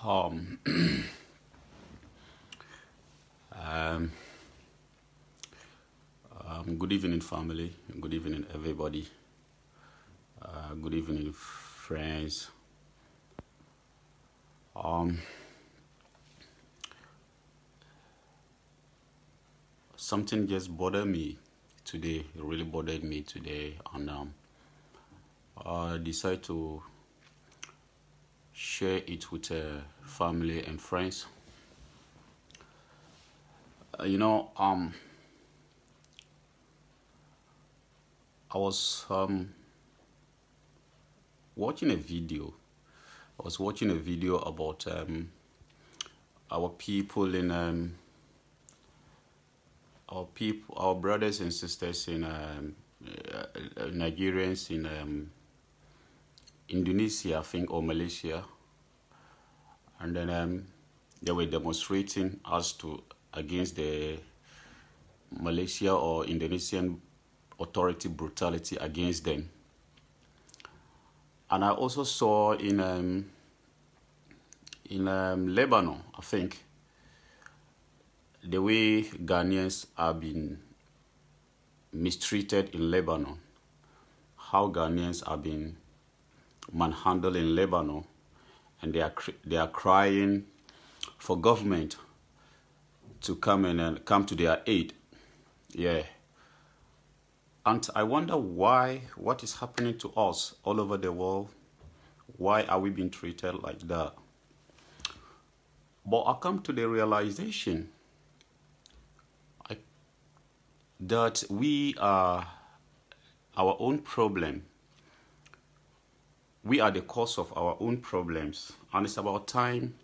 Um, um, Good evening, family. Good evening, everybody. Good evening, friends. Um, Something just bothered me today. It really bothered me today, and I decided to share it with family and friends. Uh, you know, um, I was watching a video. I was watching a video about our people in our brothers and sisters in Nigerians in Indonesia, I think, or Malaysia, and then they were demonstrating as to against the Malaysia or Indonesian authority brutality against them. And I also saw in Lebanon, I think, the way Ghanaians have been mistreated in Lebanon, how Ghanaians have been manhandled in Lebanon, and they are crying for government to come in and come to their aid. Yeah. And I wonder what is happening to us all over the world. Why are we being treated like that? But I come to the realization that we are our own problem. We are the cause of our own problems. And it's about time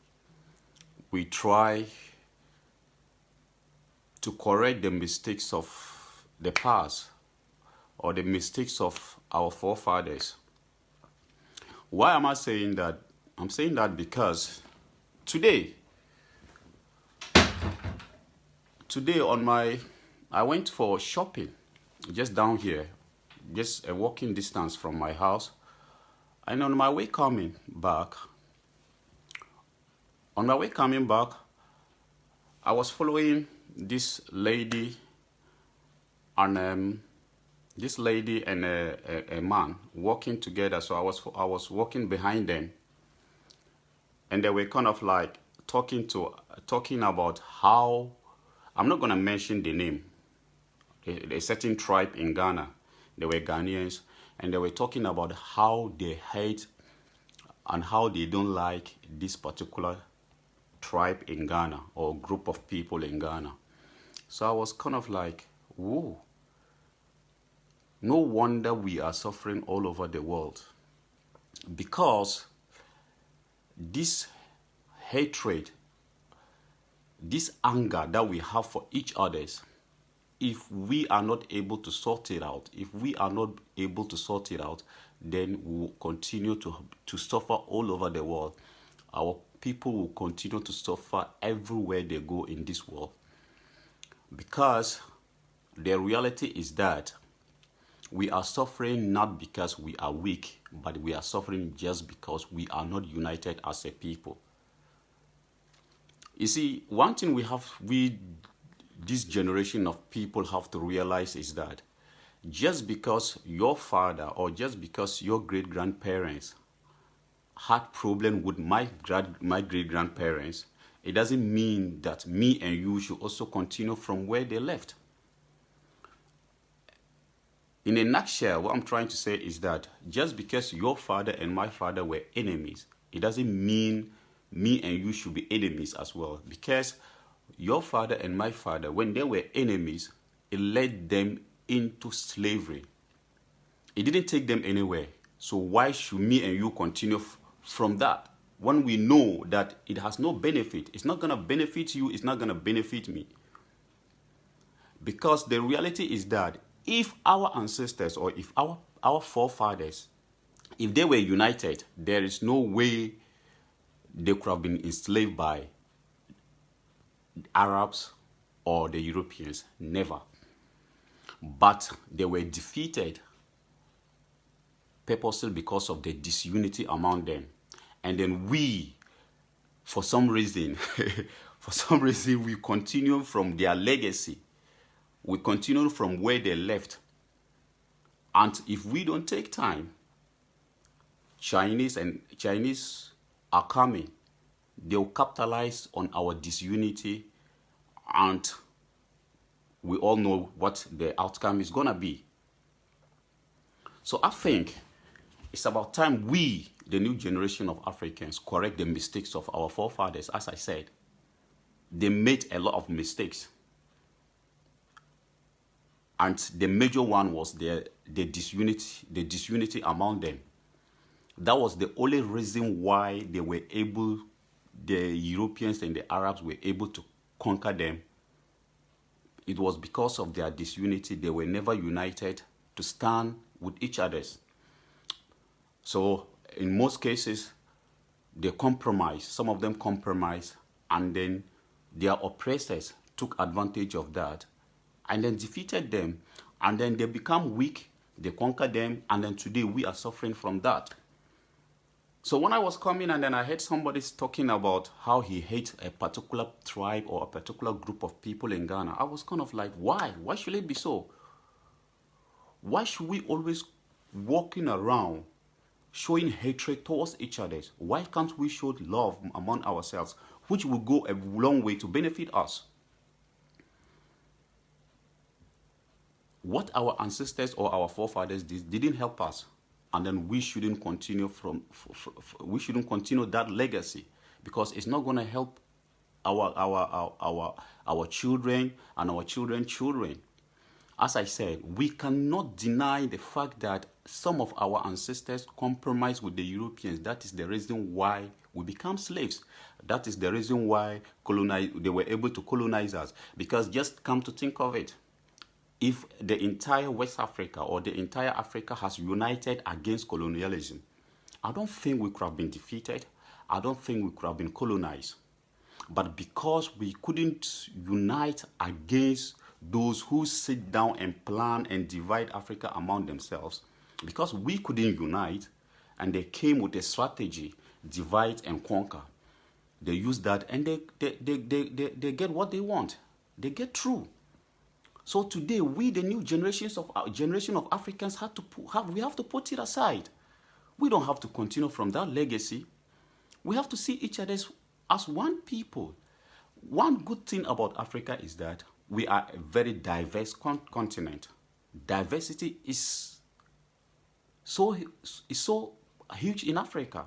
we try to correct the mistakes of the past or the mistakes of our forefathers. Why am I saying that? I'm saying that because today I went for shopping just down here, just a walking distance from my house. And on my way coming back, I was following this lady and a man walking together. So I was walking behind them, and they were kind of like talking about how, I'm not gonna mention the name, a certain tribe in Ghana. They were Ghanaians, and they were talking about how they hate and how they don't like this particular tribe in Ghana or group of people in Ghana. So I was kind of like, whoa, no wonder we are suffering all over the world, because this hatred, this anger that we have for each other, if we are not able to sort it out, then we will continue to suffer all over the world. Our people will continue to suffer everywhere they go in this world. Because the reality is that we are suffering not because we are weak, but we are suffering just because we are not united as a people. You see, one thing this generation of people have to realize is that just because your father or just because your great-grandparents had problem with my great-grandparents, it doesn't mean that me and you should also continue from where they left. In a nutshell, what I'm trying to say is that just because your father and my father were enemies, it doesn't mean me and you should be enemies as well. Because your father and my father, when they were enemies, it led them into slavery. It didn't take them anywhere. So why should me and you continue from that? When we know that it has no benefit, it's not going to benefit you, it's not going to benefit me. Because the reality is that if our ancestors or if our forefathers, if they were united, there is no way they could have been enslaved by Arabs or the Europeans. Never. But they were defeated purposely because of the disunity among them. And then we for some reason, for some reason, we continue from their legacy. We continue from where they left. And if we don't take time, Chinese are coming. They'll capitalize on our disunity, and we all know what the outcome is gonna be. So I think it's about time we, the new generation of Africans, correct the mistakes of our forefathers. As I said, they made a lot of mistakes. And the major one was the disunity among them. That was the only reason why they were able, the Europeans and the Arabs were able to conquer them. It was because of their disunity. They were never united to stand with each other. So in most cases, they compromised. Some of them compromised, and then their oppressors took advantage of that and then defeated them. And then they become weak, they conquered them, and then today we are suffering from that. So when I was coming and then I heard somebody talking about how he hates a particular tribe or a particular group of people in Ghana, I was kind of like, why? Why should it be so? Why should we always walking around showing hatred towards each other? Why can't we show love among ourselves, which will go a long way to benefit us? What our ancestors or our forefathers didn't help us, and then we shouldn't continue that legacy, because it's not going to help our children and our children's children. As I said, we cannot deny the fact that some of our ancestors compromised with the Europeans. That is the reason why we become slaves. That is the reason why they were able to colonize us. Because just come to think of it, if the entire West Africa or the entire Africa has united against colonialism, I don't think we could have been defeated. I don't think we could have been colonized. But because we couldn't unite against those who sit down and plan and divide Africa among themselves, because we couldn't unite, and they came with a strategy, divide and conquer. They use that, and they get what they want. They get through. So today, we, the new generation of Africans, we have to put it aside. We don't have to continue from that legacy. We have to see each other as one people. One good thing about Africa is that we are a very diverse continent. Diversity is so huge in Africa.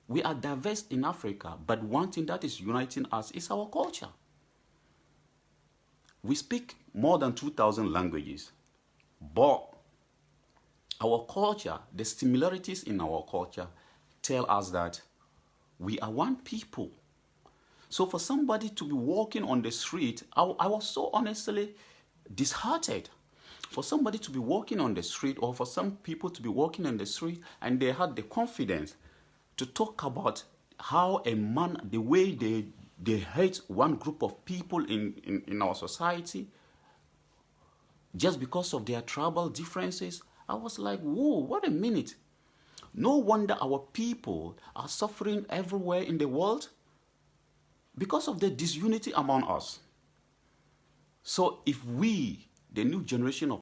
We are diverse in Africa, but one thing that is uniting us is our culture. We speak more than 2,000 languages, but our culture, the similarities in our culture tell us that we are one people. So for somebody to be walking on the street, I was so honestly disheartened. For somebody to be walking on the street, or for some people to be walking on the street, and they had the confidence to talk about how a man, the way they hate one group of people in our society just because of their tribal differences. I was like, whoa, what a minute. No wonder our people are suffering everywhere in the world because of the disunity among us. So if we, the new generation of